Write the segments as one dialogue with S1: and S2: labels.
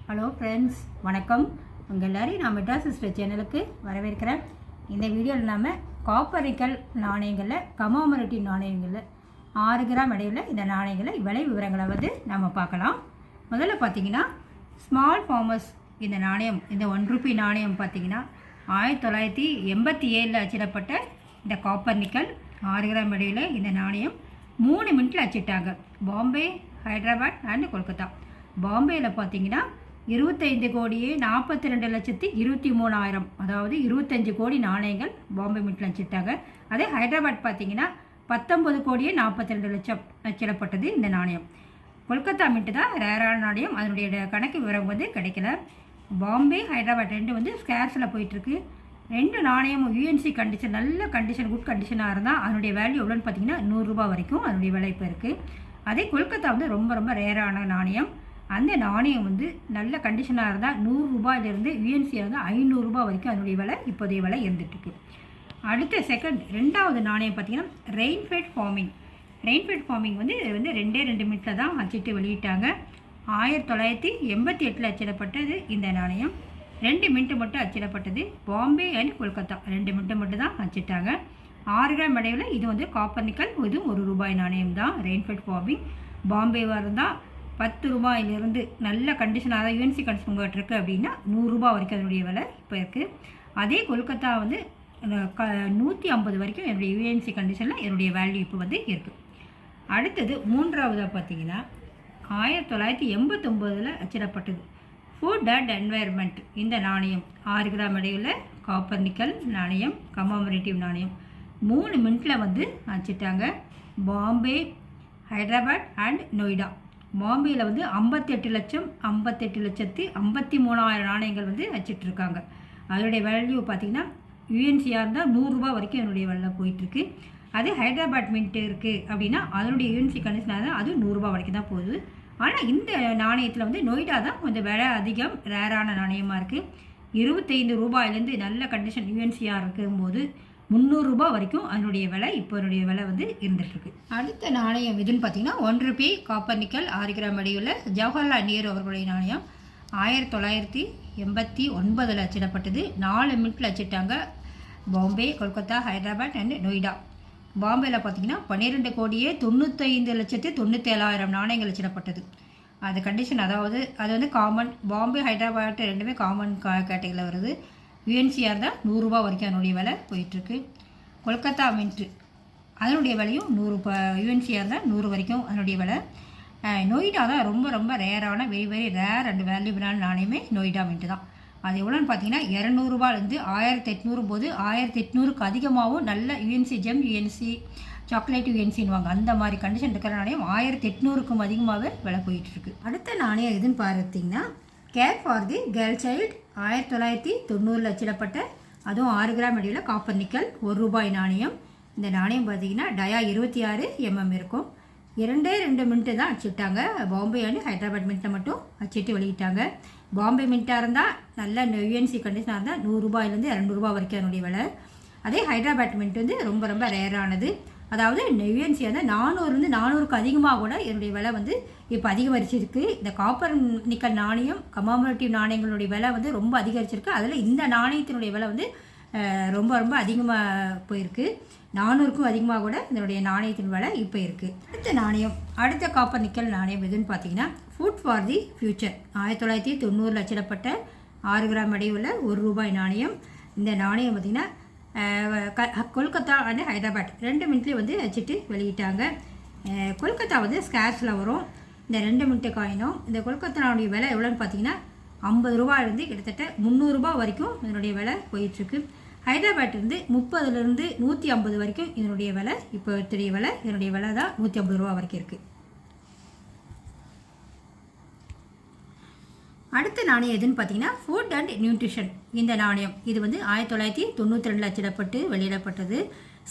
S1: Hello friends, வணக்கம். உங்கள் எல்லோரையும் நான் மெட்ராஸ் சிஸ்டர் சேனலுக்கு வரவேற்கிறேன். இந்த வீடியோவில் நாம் காப்பர் நிக்கல் நாணயங்களில் கமாமரேட்டிவ் நாணயங்களில் 6 கிராம் இடையில் இந்த நாணயங்களை விலை விவரங்களை நம்ம பார்க்கலாம். முதல்ல பார்த்தீங்கன்னா ஸ்மால் ஃபார்மர்ஸ் இந்த நாணயம், இந்த 1 ரூபி நாணயம் பார்த்தீங்கன்னா 1987 அச்சிடப்பட்ட இந்த காப்பர் நிக்கல் 6 கிராம் இடையில் இந்த நாணயம் 3 மினிட்டில் அச்சிட்டாங்க. பாம்பே, ஹைதராபாத் அண்ட் கொல்கத்தா. பாம்பேயில் பார்த்தீங்கன்னா 25,42,23,000, அதாவது 25 கோடி நாணயங்கள் பாம்பே மின்ட்டில் அச்சிட்டாங்க. அதே ஹைதராபாத் பார்த்தீங்கன்னா 19,42,00,000 அச்சிடப்பட்டது இந்த நாணயம். கொல்கத்தா மின்ட்டு தான் ரேரான நாணயம், அதனுடைய கணக்கு விவரம் கிடைக்கல. பாம்பே, ஹைதராபாத் ரெண்டு ஸ்கேர்ஸில் போயிட்டுருக்கு. 2 நாணயமும் யூஎன்சி கண்டிஷன், நல்ல கண்டிஷன், குட் கண்டிஷனாக இருந்தால் அதனுடைய வேல்யூ எவ்வளோன்னு பார்த்தீங்கன்னா 100 ரூபா வரைக்கும் அதனுடைய விலை இப்போ இருக்குது. அதே கொல்கத்தா ரொம்ப ரொம்ப ரேரான நாணயம். அந்த நாணயம் நல்ல கண்டிஷனாக இருந்தால் 100 ரூபாயிலிருந்து யூஎன்சியாக இருந்தால் 500 ரூபா வரைக்கும் அதனுடைய விலை இப்போதைய விலை இருந்துகிட்ருக்கு. அடுத்த ரெண்டாவது நாணயம் பார்த்திங்கன்னா ரெயின்ஃபெட் ஃபார்மிங். ரெயின்ஃபெட் ஃபார்மிங் ரெண்டே 2 மினிட்டில் தான் அச்சிட்டு வெளியிட்டாங்க. 1988 அச்சிடப்பட்டது இந்த நாணயம். 2 மினிட்டு மட்டும் அச்சிடப்பட்டது. பாம்பே அண்ட் கொல்கத்தா 2 மினிட்டு மட்டும் தான் அச்சிட்டாங்க. 6 கிராம் இடையில் இது காப்பர் நிக்கல், இது 1 ரூபாய் நாணயம் தான் ரெயின்ஃபெட் ஃபார்மிங். பாம்பேவாக இருந்தால் 10 ரூபாயிலிருந்து நல்ல கண்டிஷனாக, அதாவது யூஎன்சி கண்டிஷன் உங்கள்கிட்ட இருக்குது அப்படின்னா 100 ரூபா வரைக்கும் அதனுடைய விலை இப்போ இருக்குது. அதே கொல்கத்தா 150 வரைக்கும் என்னுடைய யூஎன்சி கண்டிஷனில் என்னுடைய வேல்யூ இப்போ இருக்குது. அடுத்தது மூன்றாவதாக பார்த்தீங்கன்னா 1989 அச்சிடப்பட்டது ஃபுட் அண்ட் என்வாயர்மெண்ட் இந்த நாணயம். 6 கிராம் இடையில் காப்பர் நிக்கல் நாணயம், கமாமரேட்டிவ் நாணயம் 3 மினிட்டில் அச்சிட்டாங்க. பாம்பே, ஹைதராபாத் அண்ட் நொய்டா. பாம்பேயில் 58,58,53,000 நாணயங்கள் அச்சிட்ருக்காங்க. அதனுடைய வேல்யூ பார்த்திங்கன்னா யூஎன்சியாக இருந்தால் 100 ரூபா வரைக்கும் என்னுடைய விலை போயிட்டுருக்கு. அதே ஹைதராபாத் மின்ட்டு இருக்குது அப்படின்னா அதனுடைய யூஎன்சி கண்டிஷனாக தான் அது 100 ரூபா வரைக்கும் தான் போகுது. ஆனால் இந்த நாணயத்தில் நொய்டா தான் கொஞ்சம் விலை அதிகம், ரேரான நாணயமாக இருக்குது. 25 ரூபாயிலேருந்து நல்ல கண்டிஷன் யூஎன்சியாக இருக்கும்போது 300 ரூபா வரைக்கும் அதனுடைய விலை இப்போ என்னுடைய விலை இருந்துகிட்ருக்கு. அடுத்த நாணயம் எதுன்னு பார்த்தீங்கன்னா 1 ரூபி காப்பர் நிக்கல் 6 கிராம் இடையில் ஜவஹர்லால் நேரு அவர்களுடைய நாணயம். 1989 அச்சிடப்பட்டது. 4 மினிட்டில் அச்சிட்டாங்க. பாம்பே, கொல்கத்தா, ஹைதராபாத் அண்ட் நொய்டா. பாம்பேயில் பார்த்தீங்கன்னா 12,95,97,000 நாணயங்கள் அச்சிடப்பட்டது. அது கண்டிஷன், அதாவது அது காமன். பாம்பே, ஹைதராபாத் ரெண்டுமே காமன் கேட்டகரியில் வருது. யூஎன்சியாக இருந்தால் 100 ரூபா வரைக்கும் அதனுடைய விலை போயிட்டுருக்கு. கொல்கத்தா மின்ட்டு அதனுடைய விலையும் 100 யூஎன்சியாக இருந்தால் 100 வரைக்கும் அதனுடைய விலை. நொய்டா தான் ரொம்ப ரொம்ப ரேரான, வெரி வெரி ரேர் அண்ட் வேல்யூபிளான நாணயமே நொய்டா மின்ட்டு தான். அது எவ்வளோன்னு பார்த்தீங்கன்னா 200 ரூபாயிலேருந்து 1800 போது 1800க்கு அதிகமாகவும் நல்ல யூஎன்சி, ஜெம் யூஎன்சி, சாக்லேட் யூஎன்சின்னுவாங்க, அந்த மாதிரி கண்டிஷன் இருக்கிற நாணயம் 1800க்கும் அதிகமாகவே விலை போயிட்டுருக்கு. அடுத்த நாணயம் எதுன்னு பார்த்தீங்கன்னா care for the girl child. 1990 அச்சிடப்பட்ட, அதுவும் 6 கிராம் இடையில் காப்பர் நிக்கல் 1 ரூபாய் நாணயம். இந்த நாணயம் பார்த்தீங்கன்னா டயா 26 mm இருக்கும். 2 மினிட்டு தான் அச்சிட்டாங்க. பாம்பே அண்ட் ஹைதராபாத் மின்ட்டை மட்டும் அச்சிட்டு வெளியிட்டாங்க. பாம்பே மின்ட்டாக இருந்தால் நல்ல யூஎன்சி கண்டிஷனாக இருந்தால் 100 ரூபாயிலேருந்து 200 ரூபா வரைக்கும் அதனுடைய விலை. அதே ஹைதராபாத் மின்ட் ரொம்ப ரொம்ப ரேரானது, அதாவது யூஎன்சி 400லேருந்து 400க்கு அதிகமாக கூட என்னுடைய விலை இப்போ அதிகரிச்சிருக்கு. இந்த காப்பர் நிக்கல் நாணயம், கமாமரேட்டிவ் நாணயங்களுடைய விலை ரொம்ப அதிகரிச்சிருக்கு. அதில் இந்த நாணயத்தினுடைய விலை ரொம்ப ரொம்ப அதிகமாக போயிருக்கு. 400க்கும் அதிகமாக கூட இதனுடைய நாணயத்தின் விலை இப்போ இருக்குது. அடுத்த காப்பர் நிக்கல் நாணயம் எதுன்னு பார்த்தீங்கன்னா ஃபுட் ஃபார் தி ஃபியூச்சர். 1990 அச்சிடப்பட்ட 6 கிராம் இடையுள்ள 1 ரூபாய் நாணயம். இந்த நாணயம் பார்த்திங்கன்னா கொல்கத்தா அண்ட் ஹைதராபாத் 2 மினிட்லேயே அச்சிட்டு வெளியிட்டாங்க. கொல்கத்தா ஸ்கேர்ஸில் வரும். இந்த 2 மினிட்டு காயினும் இந்த கொல்கத்தாவுடைய விலை எவ்வளோன்னு பார்த்தீங்கன்னா 50 ரூபாயிலேருந்து கிட்டத்தட்ட 300 ரூபா வரைக்கும் இதனுடைய விலை போயிட்டுருக்கு. ஹைதராபாத் 30லேருந்து 150 வரைக்கும் இதனுடைய விலை இப்போ தெரிய விலை, இதனுடைய விலை தான் 150 ரூபா வரைக்கும் இருக்குது. அடுத்த நாணயம் எதுன்னு பார்த்தீங்கன்னா ஃபுட் அண்ட் நியூட்ரிஷன் இந்த நாணயம். இது 1992 அச்சிடப்பட்டு வெளியிடப்பட்டது.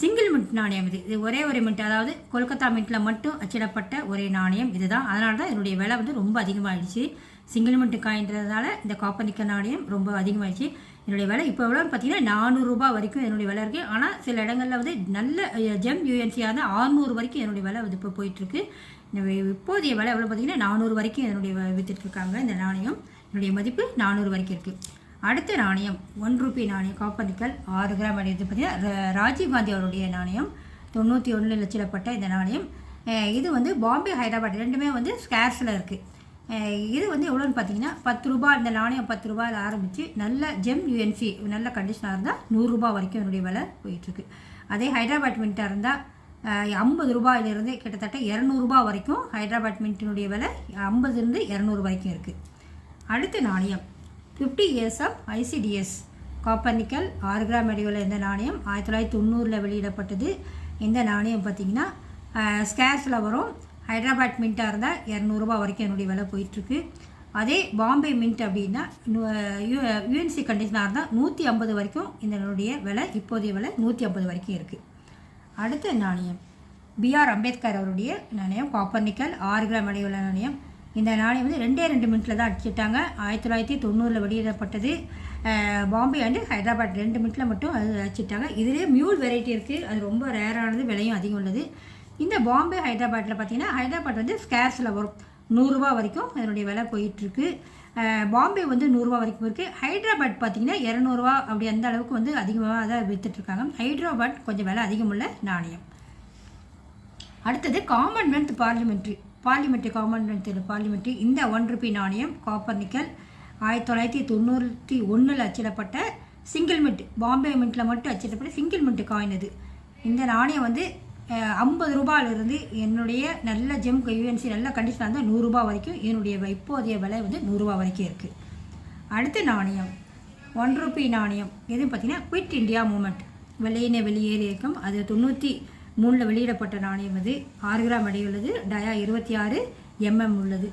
S1: சிங்கிள் மின்ட் நாணயம். இது ஒரே ஒரு மின்ட், அதாவது கொல்கத்தா மின்ட்டில் மட்டும் அச்சிடப்பட்ட ஒரே நாணயம் இதுதான். அதனால தான் இதனுடைய விலை ரொம்ப அதிகமாகிடுச்சு. சிங்கிள் மின்ட் காயின்றதுனால இந்த காப்பர் நிக்கல் நாணயம் ரொம்ப அதிகமாகிடுச்சு. என்னுடைய விலை இப்போ எவ்வளோன்னு பார்த்தீங்கன்னா 400 ரூபா வரைக்கும் என்னுடைய விலை இருக்குது. ஆனால் சில இடங்களில் நல்ல ஜெம் யூஎன்சியாக இருந்தால் 600 வரைக்கும் என்னுடைய விலை இப்போ போயிட்டுருக்கு. இப்போதைய விலை எவ்வளோ பார்த்தீங்கன்னா 400 வரைக்கும் இதனுடைய விற்றுட்ருக்காங்க. இந்த நாணயம் என்னுடைய மதிப்பு 400 வரைக்கும் இருக்குது. அடுத்த நாணயம் 1 ரூபி நாணயம் காப்பர் நிக்கல் 6 கிராம் அடையிறது பார்த்தீங்கன்னா ராஜீவ்காந்தி அவருடைய நாணயம் 91 லட்சப்பட்ட இந்த நாணயம். இது வந்து பாம்பே ஹைதராபாத் ரெண்டுமே வந்து ஸ்கேர்ஸில் இருக்குது. இது வந்து எவ்வளோன்னு பார்த்தீங்கன்னா 10 ரூபா. இந்த நாணயம் 10 ரூபாயில் ஆரம்பித்து நல்ல ஜெம் யூஎன்சி நல்ல கண்டிஷனாக இருந்தால் 100 ரூபா வரைக்கும் என்னுடைய விலை போயிட்டுருக்கு. அதே ஹைதராபாத் மின்ட்டாக இருந்தால் 50 ரூபாயிலிருந்து கிட்டத்தட்ட 200 ரூபா வரைக்கும் ஹைதராபாத் மின்ட்டினுடைய விலை 50லேருந்து 200 வரைக்கும் இருக்குது. அடுத்த நாணயம் 50 years of ICDS copper nickel 6 gram எடையுள்ள இந்த நாணயம் 1990 வெளியிடப்பட்டது. இந்த நாணயம் பார்த்திங்கன்னா ஸ்கேர்ஸில் வரும். ஹைதராபாத் மின்ட்டாக இருந்தால் 200 ரூபா வரைக்கும் என்னுடைய விலை போயிட்டுருக்கு. அதே பாம்பே மின்ட் அப்படின்னா யூஎன்சி கண்டிஷனாக இருந்தால் 150 வரைக்கும் இதனுடைய விலை இப்போதைய விலை 150 வரைக்கும் இருக்குது. அடுத்த நாணயம் பிஆர் அம்பேத்கர் அவருடைய நாணயம் காப்பர் நிக்கல் 6 கிராம் எடையுள்ள நாணயம். இந்த நாணயம் வந்து 2 மினிட்டில் தான் அடிச்சிட்டாங்க. 1990 வெளியிடப்பட்டது. பாம்பே அண்டு ஹைதராபாத் 2 மினிட்டில் மட்டும் அது அடிச்சிட்டாங்க. இதிலே மியூல் வெரைட்டி இருக்குது. அது ரொம்ப ரேரானது, விலையும் அதிகம் உள்ளது. இந்த பாம்பே ஹைதராபாத்தில் பார்த்தீங்கன்னா ஹைதராபாத் வந்து ஸ்கேர்ஸில் வரும். 100 ரூபா வரைக்கும் அதனுடைய விலை போயிட்டுருக்கு. பாம்பே வந்து 100 ரூபா வரைக்கும் இருக்குது. ஹைதராபாத் பார்த்தீங்கன்னா 200 ரூபா அப்படி அந்த அளவுக்கு வந்து அதிகமாக தான் விற்றுட்ருக்காங்க. ஹைதராபாத் கொஞ்சம் விலை அதிகமுள்ள நாணயம். அடுத்தது காமன்வெல்த் பார்லிமெண்ட்ரி காமன்வெல்த் இந்த 1 ரூபி நாணயம் காப்பர் நிக்கல் 1991 அச்சிடப்பட்ட சிங்கிள் மின்ட் பாம்பே மின்ட்டில் மட்டும் அச்சிடப்பட்ட சிங்கிள் மின்ட் காயின் இது. இந்த நாணயம் வந்து 50 ரூபாயிலிருந்து என்னுடைய நல்ல ஜெம் யூஎன்சி நல்ல கண்டிஷனாக இருந்தால் 100 ரூபா வரைக்கும் என்னுடைய இப்போதைய விலை வந்து 100 ரூபா வரைக்கும் இருக்குது. அடுத்த நாணயம் 1 ரூபி நாணயம் எதுன்னு பார்த்தீங்கன்னா குவிட் இந்தியா மூமெண்ட் வெளியேறு இயக்கம். அது 93 வெளியிடப்பட்ட நாணயம். அது 6 கிராம் எடையுள்ளது. டயா 26 mm உள்ளது.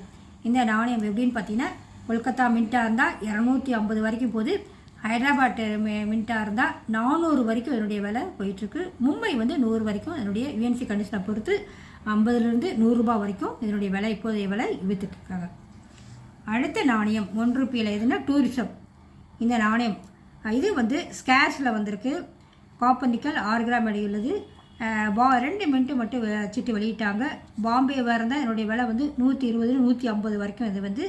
S1: இந்த நாணயம் எப்படின்னு பார்த்தீங்கன்னா கொல்கத்தா மின்ட்டாக இருந்தால் 250 வரைக்கும் போகுது. ஹைதராபாத் மின்ட்டாக இருந்தால் 400 வரைக்கும் என்னுடைய விலை போயிட்டுருக்கு. மும்பை வந்து 100 வரைக்கும் என்னுடைய யூஎன்சி கண்டிஷனை பொறுத்து 50லேருந்து 100 ரூபா வரைக்கும் இதனுடைய விலை இப்போதைய விலை விற்றுட்ருக்காங்க. அடுத்த நாணயம் 1 ரூபியில் எதுனா டூரிசம். இந்த நாணயம் இது வந்து ஸ்கேர்ஸில் வந்திருக்கு. காப்பர் நிக்கல் 6 கிராம் எடையுள்ளது. 2 மினிட்டு மட்டும் வச்சுட்டு வெளியிட்டாங்க. பாம்பே வேறு இருந்தால் என்னுடைய விலை வந்து 120 150 வரைக்கும் இது வந்து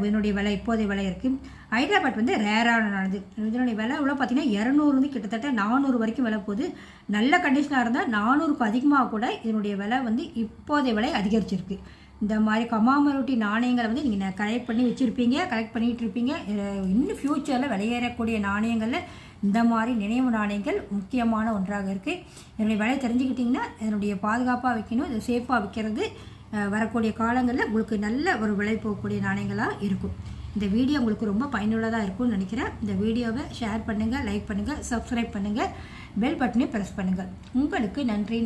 S1: என்னுடைய விலை இப்போதைய விலை இருக்குது. ஹைதராபாத் வந்து ரேரானது. இதனுடைய விலை எவ்வளோ பார்த்தீங்கன்னா 200 கிட்டத்தட்ட 400 வரைக்கும் விலை போகுது. நல்ல கண்டிஷனாக இருந்தால் 400க்கு அதிகமாக கூட இதனுடைய விலை வந்து இப்போதைய விலை அதிகரிச்சிருக்கு. இந்த மாதிரி கமாமருட்டி நாணயங்களை வந்து நீங்கள் கலெக்ட் பண்ணிகிட்டு இருப்பீங்க. இன்னும் ஃப்யூச்சரில் விலையேறக்கூடிய நாணயங்களில் இந்த மாதிரி நினைவு நாணயங்கள் முக்கியமான ஒன்றாக இருக்குது. என்னுடைய விலை தெரிஞ்சுக்கிட்டிங்கன்னா என்னுடைய பாதுகாப்பாக வைக்கணும். இதை சேஃபாக வைக்கிறது வரக்கூடிய காலங்களில் உங்களுக்கு நல்ல ஒரு விலை போகக்கூடிய நாணயங்களாக இருக்கும். இந்த வீடியோ உங்களுக்கு ரொம்ப பயனுள்ளதாக இருக்கும்னு நினைக்கிறேன். இந்த வீடியோவை ஷேர் பண்ணுங்கள், லைக் பண்ணுங்கள், சப்ஸ்கிரைப் பண்ணுங்கள், பெல் பட்டனை ப்ரெஸ் பண்ணுங்கள். உங்களுக்கு நன்றி.